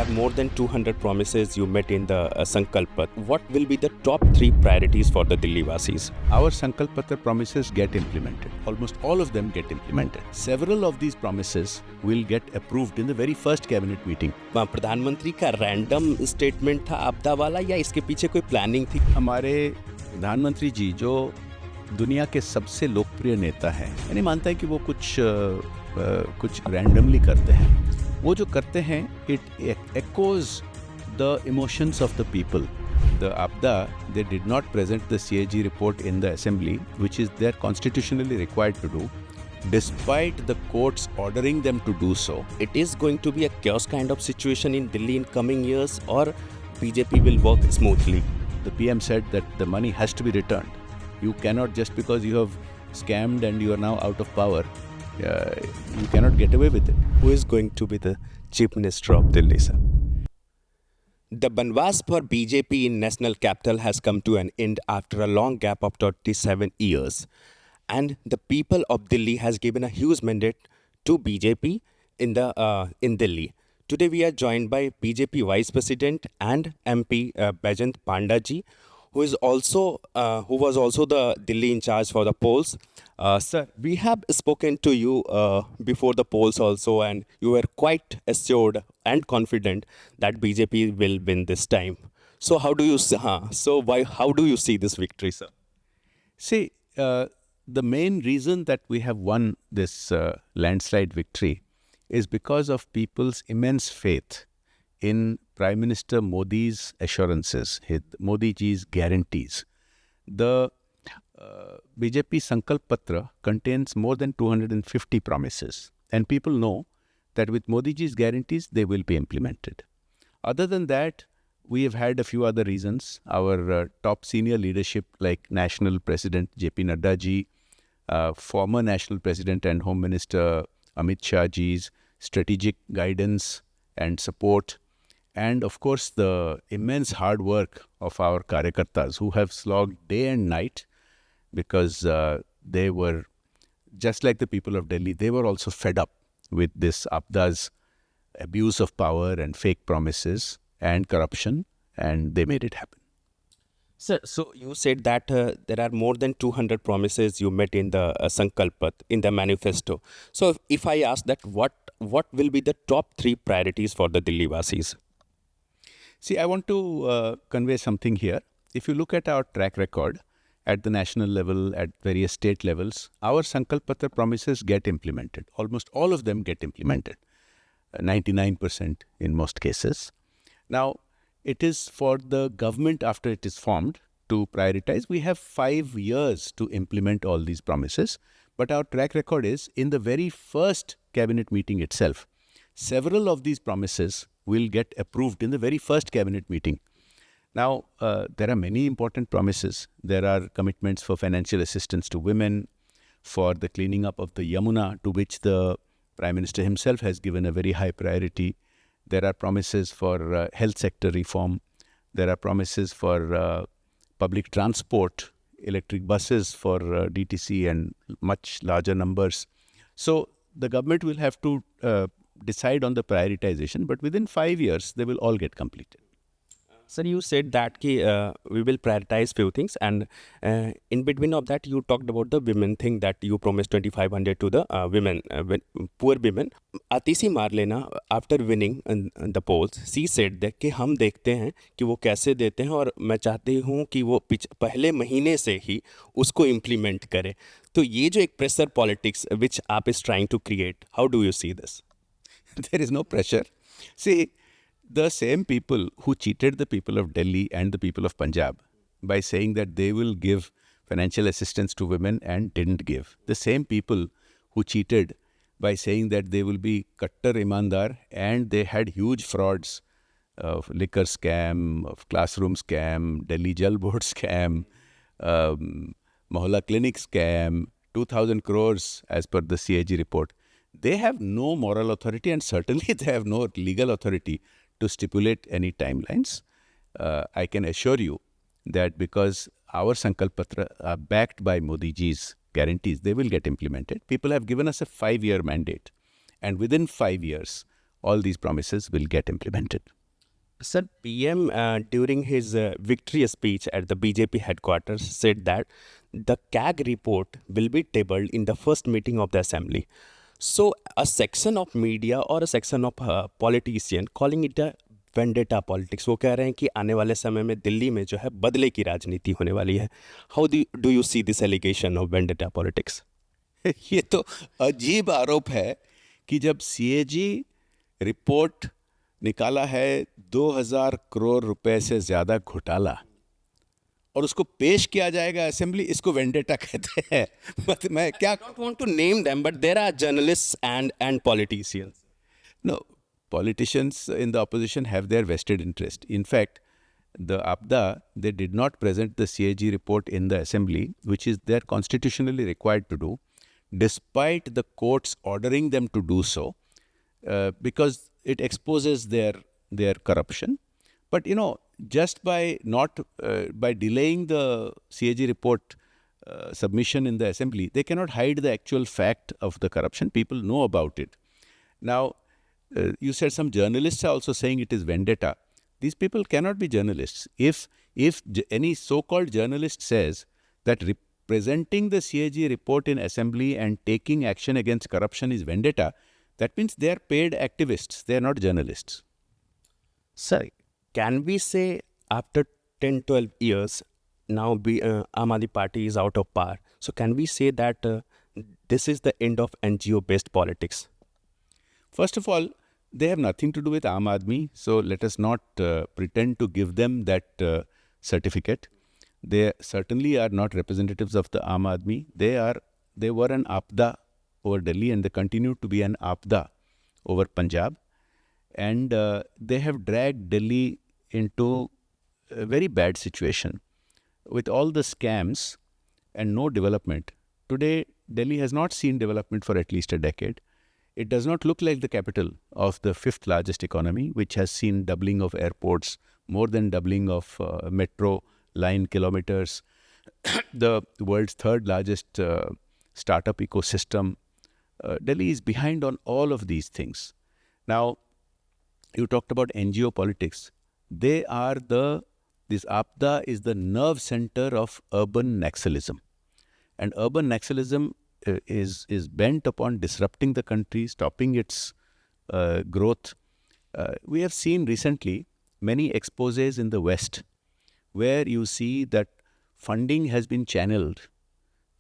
more than 200 promises you met in the Sankalp Patra. What will be the top 3 priorities for the Delhi Vasis? Our Sankalp Patra promises get implemented. Almost all of them get implemented. Several of these promises will get approved in the very first cabinet meeting. प्रधानमंत्री का random statement था आपदा वाला या इसके पीछे कोई planning थी? हमारे प्रधानमंत्री जी जो दुनिया के सबसे लोकप्रिय नेता हैं, मैंने मानता है कि वो कुछ रैंडमली करते हैं. वो जो करते हैं it echoes the emotions of the people. The APDA, they did not present the CAG report in the assembly, which is they're constitutionally required to do, despite the courts ordering them to do so. It is going to be a chaos kind of situation in Delhi in coming years, or BJP will work smoothly? The PM said that the money has to be returned. You cannot, just because you have scammed and you are now out of power, you cannot get away with it. Who is going to be the Chief Minister of Delhi, sir? The Banwas for BJP in national capital has come to an end after a long gap of 27 years. And the people of Delhi has given a huge mandate to BJP in Delhi. Today we are joined by BJP Vice President and MP Baijant Panda ji, who was also the Delhi in charge for the polls. Sir, we have spoken to you before the polls also, and you were quite assured and confident that BJP will win this time. So how do you see this victory, sir? See, the main reason that we have won this landslide victory is because of people's immense faith in Prime Minister Modi's assurances, Modi ji's guarantees. The BJP Sankalp Patra contains more than 250 promises, and people know that with Modi ji's guarantees, they will be implemented. Other than that, we have had a few other reasons. Our top senior leadership like National President J.P. Nadda ji, former National President and Home Minister Amit Shah ji's strategic guidance and support, and of course the immense hard work of our Karyakartas who have slogged day and night, because they were, just like the people of Delhi, they were also fed up with this APDA's abuse of power and fake promises and corruption, and they made it happen. Sir, so you said that there are more than 200 promises you met in the Sankalp Patra, in the manifesto. So if I ask that, what will be the top 3 priorities for the Delhi Vasis? See, I want to convey something here. If you look at our track record at the national level, at various state levels, our Sankalp Patra promises get implemented. Almost all of them get implemented, 99% in most cases. Now, it is for the government after it is formed to prioritize. We have 5 years to implement all these promises, but our track record is in the very first cabinet meeting itself. Several of these promises will get approved in the very first cabinet meeting. Now, there are many important promises. There are commitments for financial assistance to women, for the cleaning up of the Yamuna, to which the Prime Minister himself has given a very high priority. There are promises for health sector reform. There are promises for public transport, electric buses for DTC and much larger numbers. So the government will have to decide on the prioritization, but within 5 years, they will all get completed. Sir, you said that we will prioritize few things, and in between of that, you talked about the women thing, that you promised 2,500 to the women, poor women. Atisi Marlena, after winning the polls, she said that कि हम देखते हैं कि वो कैसे देते हैं, और मैं चाहती हूँ कि वो पहले महीने से ही उसको इम्प्लीमेंट करे. तो ये जो एक प्रेशर पॉलिटिक्स which आप is trying to create, how do you see this? There is no pressure. See, the same people who cheated the people of Delhi and the people of Punjab by saying that they will give financial assistance to women and didn't give. The same people who cheated by saying that they will be kattar imandar, and they had huge frauds of liquor scam, of classroom scam, Delhi Jal Board scam, Mohalla Clinic scam, 2,000 crores as per the CAG report. They have no moral authority, and certainly they have no legal authority to stipulate any timelines. I can assure you that because our Sankalp Patra are backed by Modi ji's guarantees, they will get implemented. People have given us a 5-year mandate, and within 5 years, all these promises will get implemented. Sir, PM during his victory speech at the BJP headquarters said that the CAG report will be tabled in the first meeting of the assembly. So, a section of media or a section of politician calling it a vendetta politics, वो कह रहे हैं कि आने वाले समय में दिल्ली में जो है बदले की राजनीति होने वाली है. How do you see this allegation of vendetta politics? ये तो अजीब आरोप है कि जब सीएजी रिपोर्ट निकाला है 2000 करोड़ रुपए से ज़्यादा घोटाला और उसको पेश किया जाएगा असेंबली, इसको वेंडेटा कहते हैं. मत मैं क्या I don't want to name them, but there are journalists and politicians. No, politicians in the opposition have their vested interest. In fact, the APDA, they did not present the CAG report in the assembly, which is they're constitutionally required to do, despite the courts ordering them to do so, because it exposes their corruption. But just by not by delaying the CAG report submission in the assembly, they cannot hide the actual fact of the corruption. People know about it. Now, you said some journalists are also saying it is vendetta. These people cannot be journalists. If any so-called journalist says that representing the CAG report in assembly and taking action against corruption is vendetta, that means they are paid activists. They are not journalists. Sir, can we say after 10, 12 years, now Aam Aadmi Party is out of power. So can we say that this is the end of NGO-based politics? First of all, they have nothing to do with Aam Aadmi, so let us not pretend to give them that certificate. They certainly are not representatives of the Aam Aadmi. They were an APDA over Delhi and they continue to be an APDA over Punjab. And they have dragged Delhi into a very bad situation with all the scams and no development. Today, Delhi has not seen development for at least a decade. It does not look like the capital of the fifth largest economy, which has seen doubling of airports, more than doubling of metro line kilometers, the world's third largest startup ecosystem. Delhi is behind on all of these things. Now, you talked about NGO politics. This APDA is the nerve center of urban naxalism. And urban naxalism is bent upon disrupting the country, stopping its growth. We have seen recently many exposés in the West where you see that funding has been channeled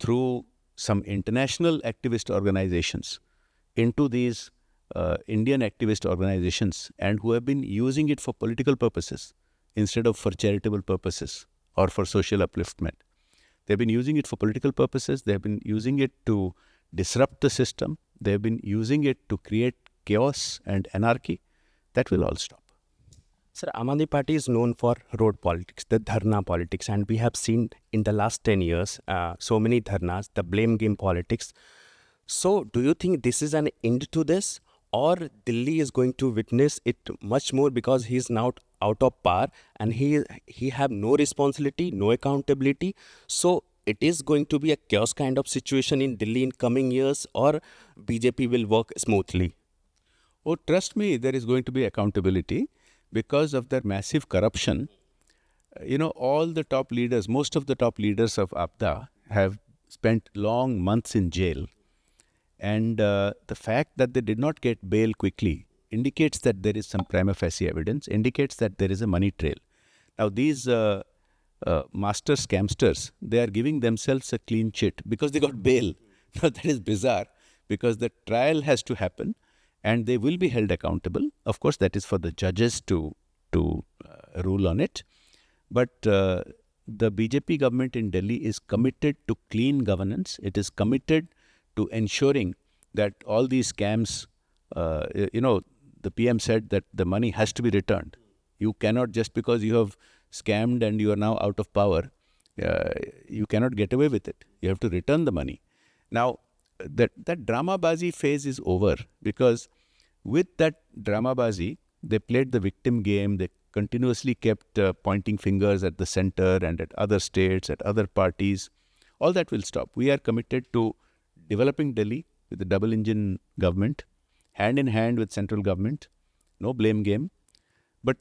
through some international activist organizations into these Indian activist organizations and who have been using it for political purposes instead of for charitable purposes or for social upliftment. They've been using it for political purposes. They've been using it to disrupt the system. They've been using it to create chaos and anarchy. That will all stop. Sir, Aam Aadmi Party is known for road politics, the dharna politics, and we have seen in the last 10 years so many dharnas, the blame game politics. So, do you think this is an end to this, or Delhi is going to witness it much more because he is now out of power and he have no responsibility, no accountability? So, it is going to be a chaos kind of situation in Delhi in coming years, or BJP will work smoothly? Oh, trust me, there is going to be accountability because of their massive corruption. All the top leaders, most of the top leaders of APDA have spent long months in jail. And the fact that they did not get bail quickly indicates that there is some prima facie evidence, indicates that there is a money trail. Now, these master scamsters, they are giving themselves a clean chit because they got bail. Now, that is bizarre because the trial has to happen and they will be held accountable. Of course, that is for the judges to rule on it. But the BJP government in Delhi is committed to clean governance. It is committed to ensuring that all these scams, the PM said that the money has to be returned. You cannot, just because you have scammed and you are now out of power, you cannot get away with it. You have to return the money. Now, that drama-bazi phase is over because with that drama-bazi, they played the victim game. They continuously kept pointing fingers at the center and at other states, at other parties. All that will stop. We are committed to developing Delhi with a double-engine government, hand in hand with central government, no blame game. But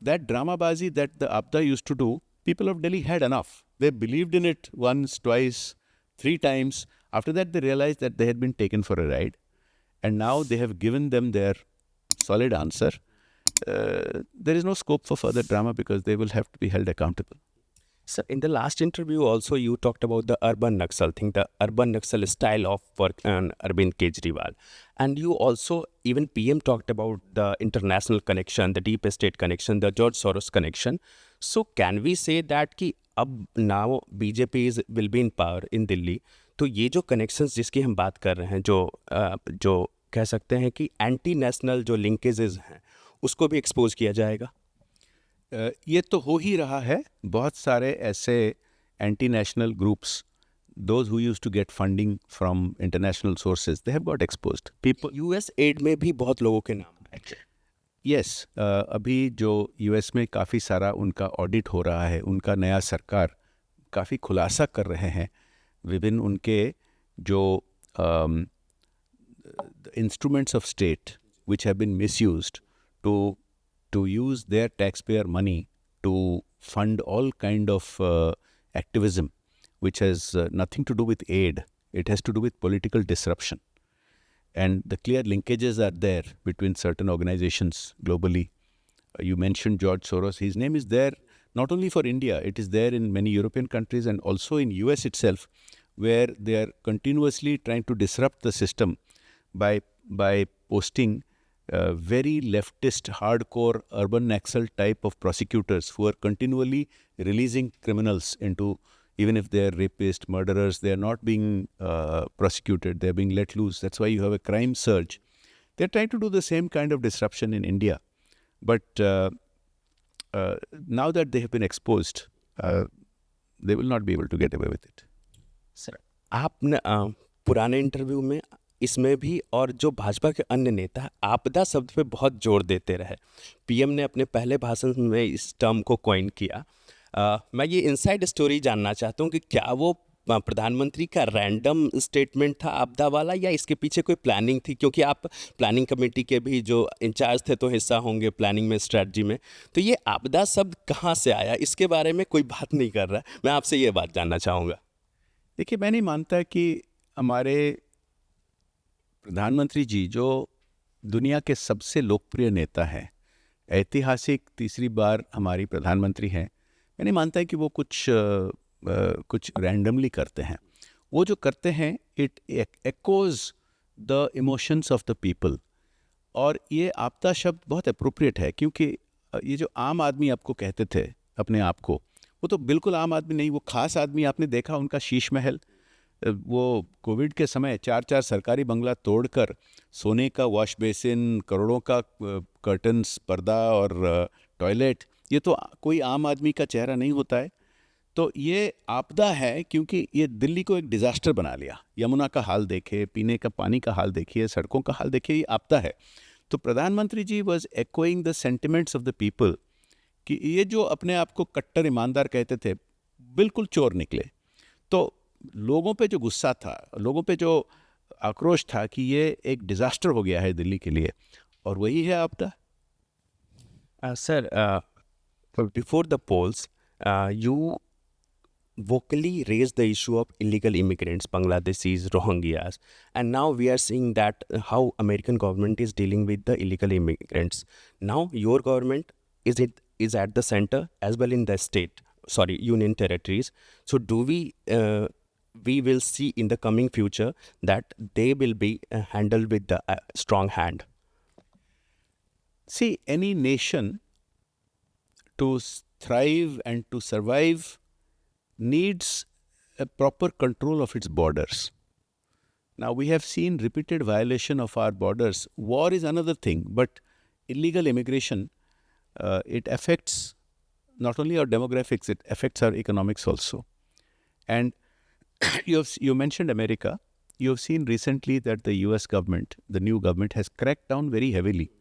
that dramabazi that the Abda used to do, people of Delhi had enough. They believed in it once, twice, 3 times. After that, they realized that they had been taken for a ride. And now they have given them their solid answer. There is no scope for further drama because they will have to be held accountable. Sir, in the last interview also you talked about the urban Naxal thing, the urban Naxal style of work on Arvind Kejriwal. And you also, even PM talked about the international connection, the deep state connection, the George Soros connection. So can we say that कि अब now BJP will be in power in Delhi, तो ये जो connections जिसकी हम बात कर रहे हैं, जो कह सकते हैं कि एंटी नेशनल जो लिंकेजेस हैं उसको भी एक्सपोज किया जाएगा? ये तो हो ही रहा है. बहुत सारे ऐसे anti national groups, those who used to get funding from international sources, they have got exposed. People, US add में भी बहुत लोगों के नाम हैं. yes, अभी जो यूएस में काफ़ी सारा उनका ऑडिट हो रहा है, उनका नया सरकार काफ़ी खुलासा कर रहे हैं विभिन्न उनके जो instruments of state which have been misused to use their taxpayer money to fund all kind of activism which has nothing to do with aid. It has to do with political disruption. And the clear linkages are there between certain organizations globally. You mentioned George Soros. His name is there not only for India, it is there in many European countries and also in US itself, where they are continuously trying to disrupt the system by posting very leftist, hardcore, urban Naxal type of prosecutors who are continually releasing criminals into, even if they are rapists, murderers, they are not being prosecuted, they are being let loose. That's why you have a crime surge. They're trying to do the same kind of disruption in India. But now that they have been exposed, they will not be able to get away with it. Sir, आपने पुराने interview में इसमें भी और जो भाजपा के अन्य नेता आपदा शब्द पे बहुत जोर देते रहे. पीएम ने अपने पहले भाषण में इस टर्म को कॉइन किया. मैं ये इनसाइड स्टोरी जानना चाहता हूँ कि क्या वो प्रधानमंत्री का रैंडम स्टेटमेंट था आपदा वाला, या इसके पीछे कोई प्लानिंग थी? क्योंकि आप प्लानिंग कमेटी के भी जो इंचार्ज थे तो हिस्सा होंगे प्लानिंग में, स्ट्रैटेजी में. तो ये आपदा शब्द कहाँ से आया, इसके बारे में कोई बात नहीं कर रहा है. मैं आपसे ये बात जानना चाहूँगा. देखिए, मैं नहीं मानता कि हमारे प्रधानमंत्री जी जो दुनिया के सबसे लोकप्रिय नेता हैं, ऐतिहासिक तीसरी बार हमारी प्रधानमंत्री हैं, मैं नहीं मानता है कि वो कुछ रैंडमली करते हैं. वो जो करते हैं it echoes the emotions of the people. और ये आपदा शब्द बहुत अप्रोप्रिएट है क्योंकि ये जो आम आदमी आपको कहते थे अपने आप को, वो तो बिल्कुल आम आदमी नहीं, वो खास आदमी. आपने देखा उनका शीश महल, वो कोविड के समय 4 सरकारी बंगला तोड़कर सोने का वॉश बेसिन, करोड़ों का कर्टन्स, पर्दा और टॉयलेट, ये तो कोई आम आदमी का चेहरा नहीं होता है. तो ये आपदा है क्योंकि ये दिल्ली को एक डिज़ास्टर बना लिया. यमुना का हाल देखे, पीने का पानी का हाल देखिए, सड़कों का हाल देखिए, ये आपदा है. तो प्रधानमंत्री ji was echoing the sentiments of the people कि ये जो अपने आप को कट्टर ईमानदार कहते थे, बिल्कुल चोर निकले. तो लोगों पे जो गुस्सा था, लोगों पे जो आक्रोश था कि ये एक डिज़ास्टर हो गया है दिल्ली के लिए, और वही है आपदा. Sir, before the polls you vocally raised the issue of illegal immigrants, Bangladeshis, Rohingyas, and now we are seeing that how American government is dealing with the illegal immigrants. Now your government is at the center as well in the union territories. So do we will see in the coming future that they will be handled with the strong hand? See, any nation to thrive and to survive needs a proper control of its borders. Now, we have seen repeated violation of our borders. War is another thing, but illegal immigration, it affects not only our demographics, it affects our economics also. And you mentioned America. You have seen recently that the US government, the new government, has cracked down very heavily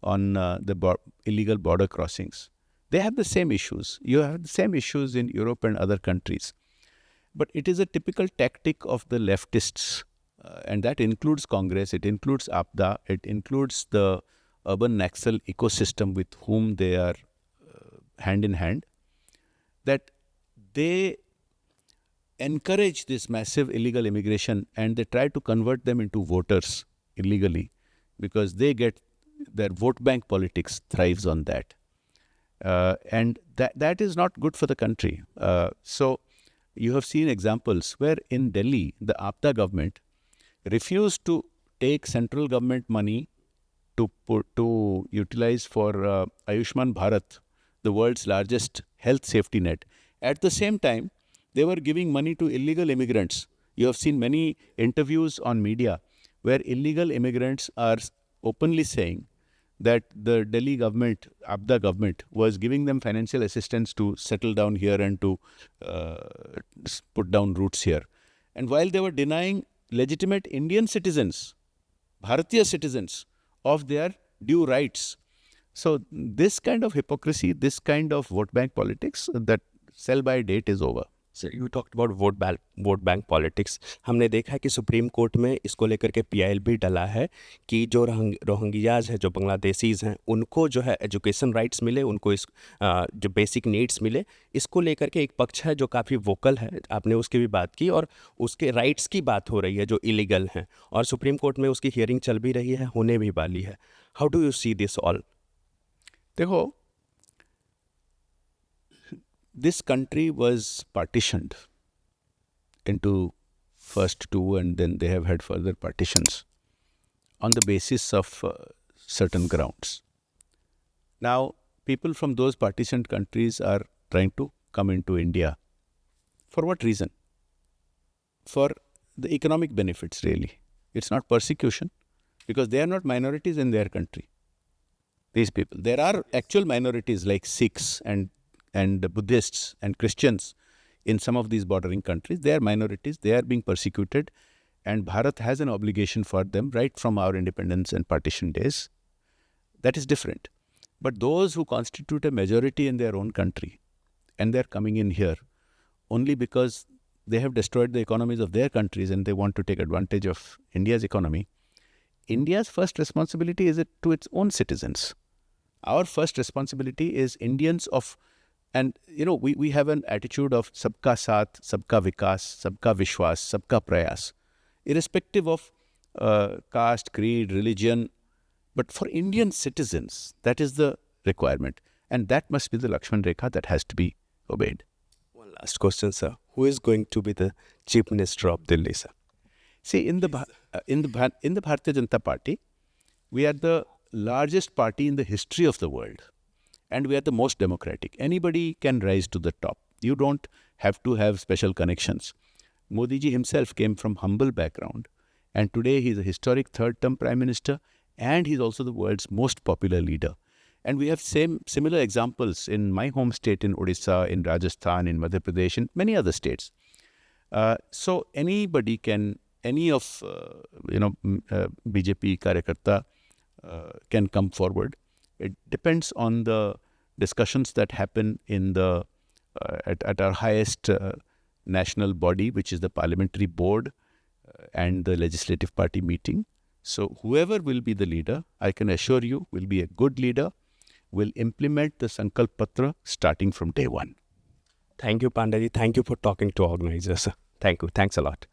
on the illegal border crossings. They have the same issues. You have the same issues in Europe and other countries. But it is a typical tactic of the leftists, and that includes Congress, it includes APDA, it includes the urban Naxal ecosystem with whom they are hand in hand, that they encourage this massive illegal immigration and they try to convert them into voters illegally because they get their vote bank politics thrives on that. And that is not good for the country. So you have seen examples where in Delhi, the APTA government refused to take central government money to utilize for Ayushman Bharat, the world's largest health safety net. At the same time, they were giving money to illegal immigrants. You have seen many interviews on media where illegal immigrants are openly saying that the Delhi government, APTA government, was giving them financial assistance to settle down here and to put down roots here. And while they were denying legitimate Indian citizens, Bharatiya citizens, of their due rights. So this kind of hypocrisy, this kind of vote bank politics, that sell by date is over. Sir you talked about vote bank politics. हमने देखा है कि supreme court में इसको लेकर के PIL भी डला है कि जो रोहिंग्याज हैं, जो बांग्लादेशीज़ हैं, उनको जो है एजुकेशन राइट्स मिले, उनको इस जो बेसिक नीड्स मिले। इसको लेकर के एक पक्ष है जो काफ़ी वोकल है, आपने उसकी भी बात की, और उसके राइट्स की बात हो रही है जो इलीगल हैं, और सुप्रीम कोर्ट में उसकी हियरिंग चल भी रही है, होने भी वाली है। How do you see this all? देखो, this country was partitioned into first two and then they have had further partitions on the basis of certain grounds. Now, people from those partitioned countries are trying to come into India. For what reason? For the economic benefits, really. It's not persecution because they are not minorities in their country. These people. There are actual minorities like Sikhs and Buddhists and Christians in some of these bordering countries. They are minorities, they are being persecuted, and Bharat has an obligation for them right from our independence and partition days. That is different. But those who constitute a majority in their own country and they are coming in here only because they have destroyed the economies of their countries and they want to take advantage of India's economy, India's first responsibility is to its own citizens. Our first responsibility is Indians of. And, you know, we have an attitude of sabka saath, sabka vikas, sabka vishwas, sabka prayas, irrespective of caste, creed, religion. But for Indian citizens, that is the requirement. And that must be the Lakshman Rekha that has to be obeyed. One last question, sir. Who is going to be the Chief Minister of Delhi, sir? See, in the Bharatiya Janata Party, we are the largest party in the history of the world. And we are the most democratic. Anybody can rise to the top. You don't have to have special connections. Modi ji himself came from humble background. And today he is a historic third-term Prime Minister. And he is also the world's most popular leader. And we have similar examples in my home state in Odisha, in Rajasthan, in Madhya Pradesh, and many other states. So anybody can, any of, BJP Karyakarta can come forward. It depends on the discussions that happen in the at our highest national body, which is the parliamentary board and the legislative party meeting. So whoever will be the leader, I can assure you, will be a good leader, will implement the Sankalp Patra starting from day one. Thank you, Pandaji. Thank you for talking to organizers. Thank you. Thanks a lot.